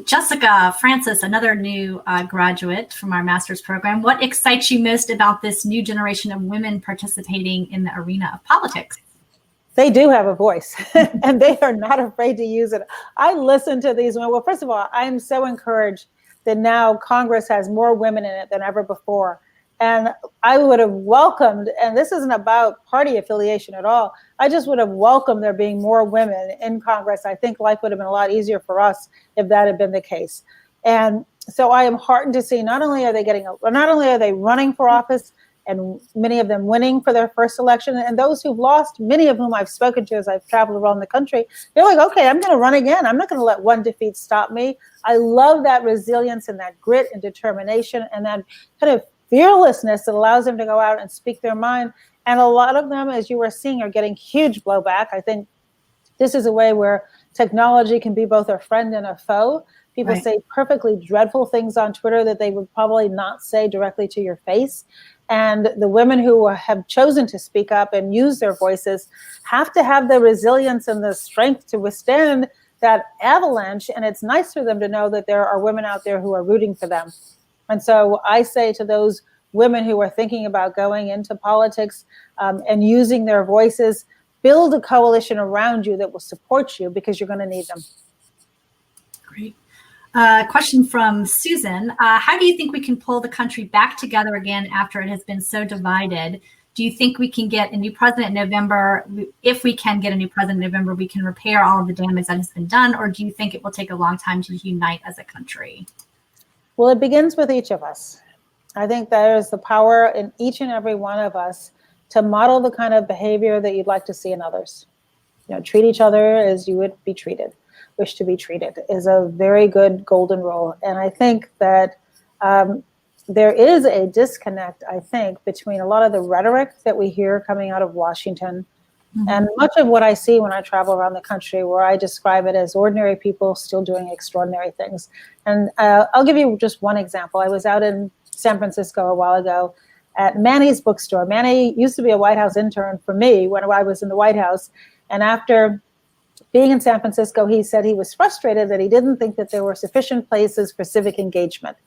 Speaker 1: Jessica Francis, another new graduate from our master's program. What excites you most about this new generation of women participating in the arena of politics?
Speaker 2: They do have a voice, and they are not afraid to use it. I listen to these women. Well, first of all, I am so encouraged that now Congress has more women in it than ever before. And I would have welcomed, and this isn't about party affiliation at all, I just would have welcomed there being more women in Congress. I think life would have been a lot easier for us if that had been the case. And so I am heartened to see not only are they running for office, and many of them winning for their first election. And those who've lost, many of whom I've spoken to as I've traveled around the country, they're like, okay, I'm going to run again. I'm not going to let one defeat stop me. I love that resilience and that grit and determination and that kind of fearlessness that allows them to go out and speak their mind. And a lot of them, as you were seeing, are getting huge blowback. I think this is a way where technology can be both a friend and a foe. People say perfectly dreadful things on Twitter that they would probably not say directly to your face. And the women who have chosen to speak up and use their voices have to have the resilience and the strength to withstand that avalanche. And it's nice for them to know that there are women out there who are rooting for them. And so I say to those women who are thinking about going into politics and using their voices, build a coalition around you that will support you because you're going to need them.
Speaker 1: Great. Question from Susan. How do you think we can pull the country back together again after it has been so divided? Do you think we can get a new president in November? If we can get a new president in November, we can repair all of the damage that has been done? Or do you think it will take a long time to unite as a country?
Speaker 2: Well, it begins with each of us. I think there is the power in each and every one of us to model the kind of behavior that you'd like to see in others. You know, treat each other as you would be treated. Wish to be treated is a very good golden rule. And I think that there is a disconnect, I think, between a lot of the rhetoric that we hear coming out of Washington and much of what I see when I travel around the country, where I describe it as ordinary people still doing extraordinary things. And I'll give you just one example. I was out in San Francisco a while ago at Manny's bookstore. Manny used to be a White House intern for me when I was in the White House. And after being in San Francisco, he said he was frustrated that he didn't think that there were sufficient places for civic engagement,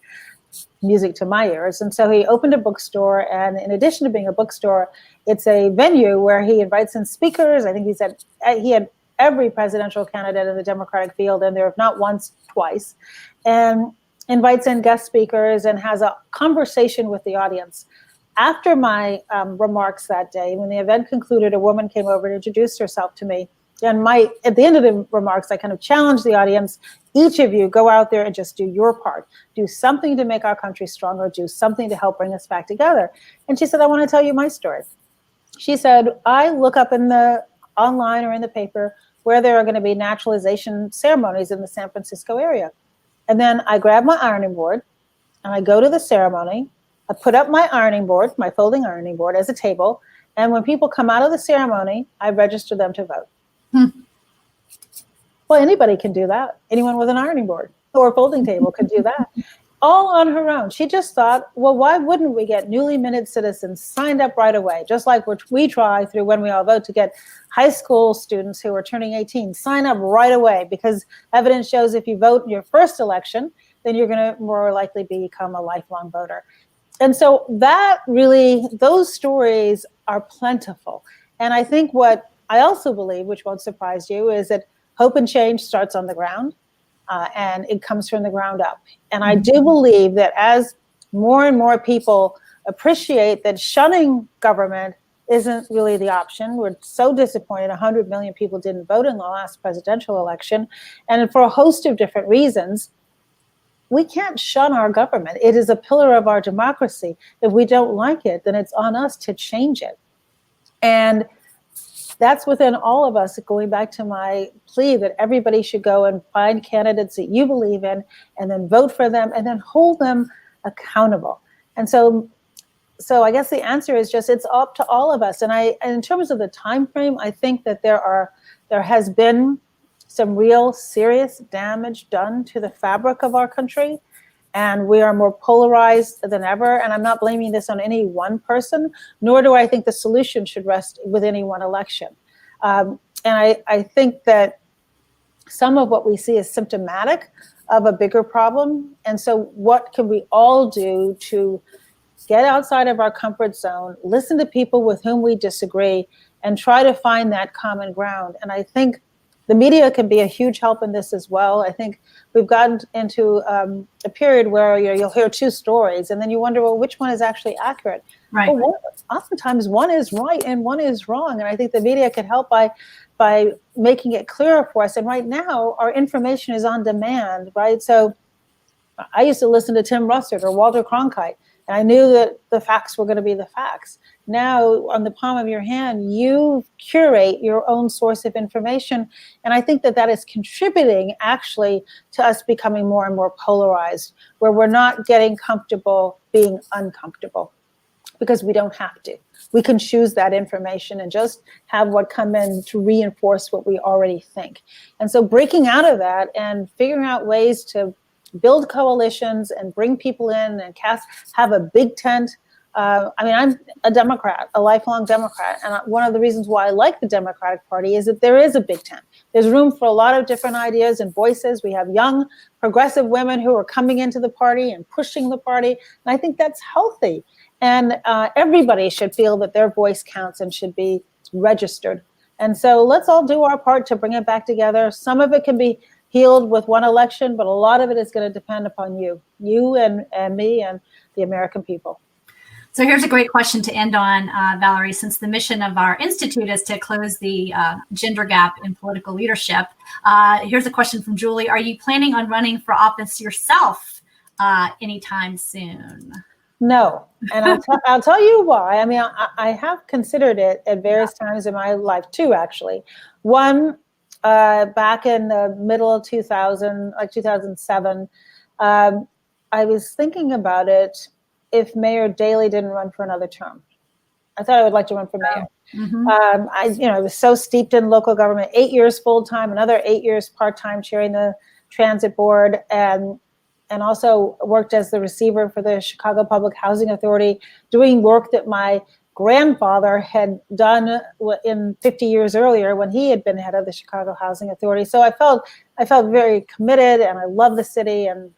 Speaker 2: music to my ears. And so he opened a bookstore. And in addition to being a bookstore, it's a venue where he invites in speakers. I think he said he had every presidential candidate in the Democratic field, and there, if not once, twice, and invites in guest speakers and has a conversation with the audience. After my remarks that day, when the event concluded, a woman came over and introduced herself to me. And at the end of the remarks, I kind of challenged the audience, each of you go out there and just do your part. Do something to make our country stronger. Do something to help bring us back together. And she said, I want to tell you my story. She said, I look up in the online or in the paper where there are going to be naturalization ceremonies in the San Francisco area. And then I grab my ironing board and I go to the ceremony. I put up my ironing board, my folding ironing board as a table. And when people come out of the ceremony, I register them to vote. Well, anybody can do that. Anyone with an ironing board or a folding table could do that. All on her own. She just thought, well, why wouldn't we get newly minted citizens signed up right away? Just like which we try through When We All Vote to get high school students who are turning 18, sign up right away, because evidence shows if you vote in your first election, then you're going to more likely become a lifelong voter. And so that really, those stories are plentiful. And I think what I also believe, which won't surprise you, is that hope and change starts on the ground, and it comes from the ground up. And I do believe that as more and more people appreciate that shunning government isn't really the option. We're so disappointed 100 million people didn't vote in the last presidential election. And for a host of different reasons, we can't shun our government. It is a pillar of our democracy. If we don't like it, then it's on us to change it. And that's within all of us, going back to my plea that everybody should go and find candidates that you believe in and then vote for them and then hold them accountable. And so I guess the answer is just, it's up to all of us. And in terms of the time frame, I think that there has been some real serious damage done to the fabric of our country. And we are more polarized than ever. And I'm not blaming this on any one person, nor do I think the solution should rest with any one election. And I think that some of what we see is symptomatic of a bigger problem. And so what can we all do to get outside of our comfort zone, listen to people with whom we disagree, and try to find that common ground? And I think the media can be a huge help in this as well. I think we've gotten into a period where you'll hear two stories and then you wonder, well, which one is actually accurate?
Speaker 1: Right.
Speaker 2: Well, oftentimes one is right and one is wrong. And I think the media can help by making it clearer for us. And right now, our information is on demand, right? So I used to listen to Tim Russert or Walter Cronkite. And I knew that the facts were going to be the facts. Now, on the palm of your hand, you curate your own source of information. And I think that that is contributing actually to us becoming more and more polarized, where we're not getting comfortable being uncomfortable, because we don't have to. We can choose that information and just have what come in to reinforce what we already think. And so breaking out of that and figuring out ways to build coalitions and bring people in and have a big tent. I'm a Democrat, a lifelong Democrat. And one of the reasons why I like the Democratic Party is that there is a big tent. There's room for a lot of different ideas and voices. We have young, progressive women who are coming into the party and pushing the party. And I think that's healthy. And everybody should feel that their voice counts and should be registered. And so let's all do our part to bring it back together. Some of it can be healed with one election, but a lot of it is going to depend upon you and me and the American people.
Speaker 1: So here's a great question to end on, Valerie. Since the mission of our institute is to close the gender gap in political leadership, here's a question from Julie. Are you planning on running for office yourself anytime soon?
Speaker 2: No, and I'll tell you why. I mean, I have considered it at various times in my life too, actually. One, back in the middle of 2000, like 2007, I was thinking about it if Mayor Daley didn't run for another term. I thought I would like to run for mayor.
Speaker 1: Mm-hmm.
Speaker 2: I was so steeped in local government, 8 years full-time, another 8 years part-time chairing the transit board, and also worked as the receiver for the Chicago Public Housing Authority, doing work that my grandfather had done in 50 years earlier when he had been head of the Chicago Housing Authority. So I felt very committed, and I love the city, and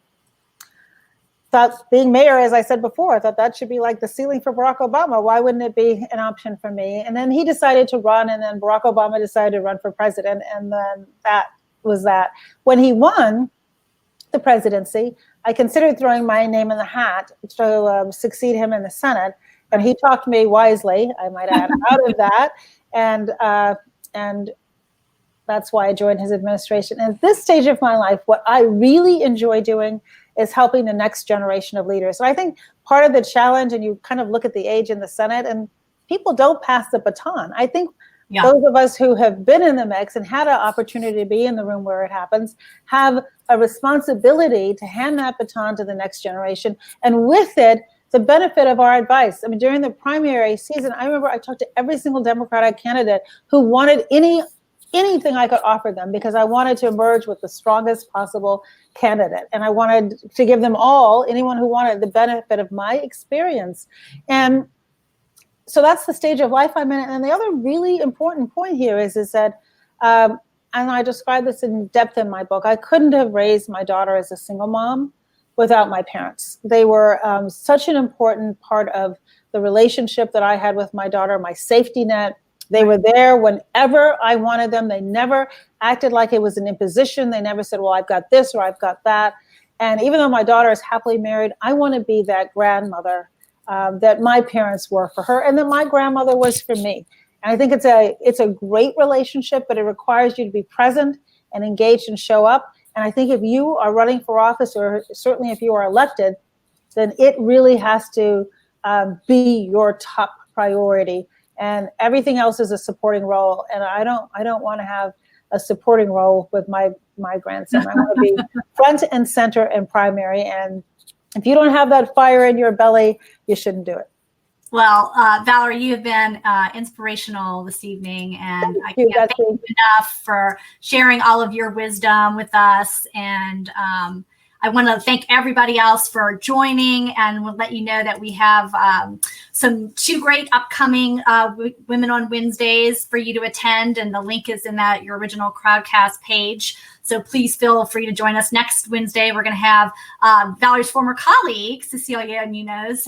Speaker 2: thought being mayor, as I said before, I thought that should be like the ceiling for Barack Obama. Why wouldn't it be an option for me? And then he decided to run, and then Barack Obama decided to run for president, and then that was that. When he won the presidency, I considered throwing my name in the hat to succeed him in the Senate, and he talked me wisely, I might add, out of that, and that's why I joined his administration. And at this stage of my life, what I really enjoy doing is helping the next generation of leaders. And I think part of the challenge, and you kind of look at the age in the Senate, and people don't pass the baton. I think those of us who have been in the mix and had an opportunity to be in the room where it happens have a responsibility to hand that baton to the next generation. And with it, the benefit of our advice. I mean, during the primary season, I remember I talked to every single Democratic candidate who wanted anything I could offer them, because I wanted to emerge with the strongest possible candidate. And I wanted to give them all, anyone who wanted, the benefit of my experience. And so that's the stage of life I'm in. And the other really important point here is that, and I describe this in depth in my book, I couldn't have raised my daughter as a single mom without my parents. They were such an important part of the relationship that I had with my daughter, my safety net. They were there whenever I wanted them. They never acted like it was an imposition. They never said, well, I've got this or I've got that. And even though my daughter is happily married, I want to be that grandmother that my parents were for her and that my grandmother was for me. And I think it's a great relationship, but it requires you to be present and engaged and show up. And I think if you are running for office, or certainly if you are elected, then it really has to be your top priority. And everything else is a supporting role. And I don't want to have a supporting role with my grandson. I want to be front and center and primary. And if you don't have that fire in your belly, you shouldn't do it.
Speaker 1: Well, Valerie, you have been inspirational this evening, and I can't thank you enough for sharing all of your wisdom with us. And I want to thank everybody else for joining, and we'll let you know that we have two great upcoming Women on Wednesdays for you to attend, and the link is in your original Crowdcast page. So please feel free to join us next Wednesday. We're going to have Valerie's former colleague, Cecilia Munoz,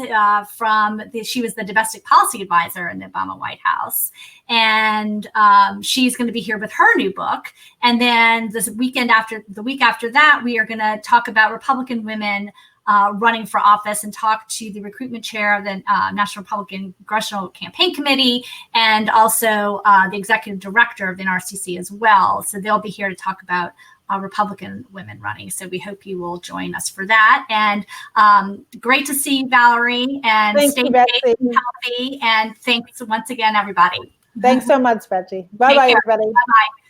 Speaker 1: she was the domestic policy advisor in the Obama White House. And she's going to be here with her new book. And then the week after that, we are going to talk about Republican women running for office, and talk to the recruitment chair of the National Republican Congressional Campaign Committee, and also the executive director of the NRCC as well. So they'll be here to talk about Republican women running. So we hope you will join us for that. And great to see you, Valerie, and stay safe and healthy. And thanks once again, everybody.
Speaker 2: Thanks so much, Betsy. Bye-bye, everybody.
Speaker 1: Bye-bye.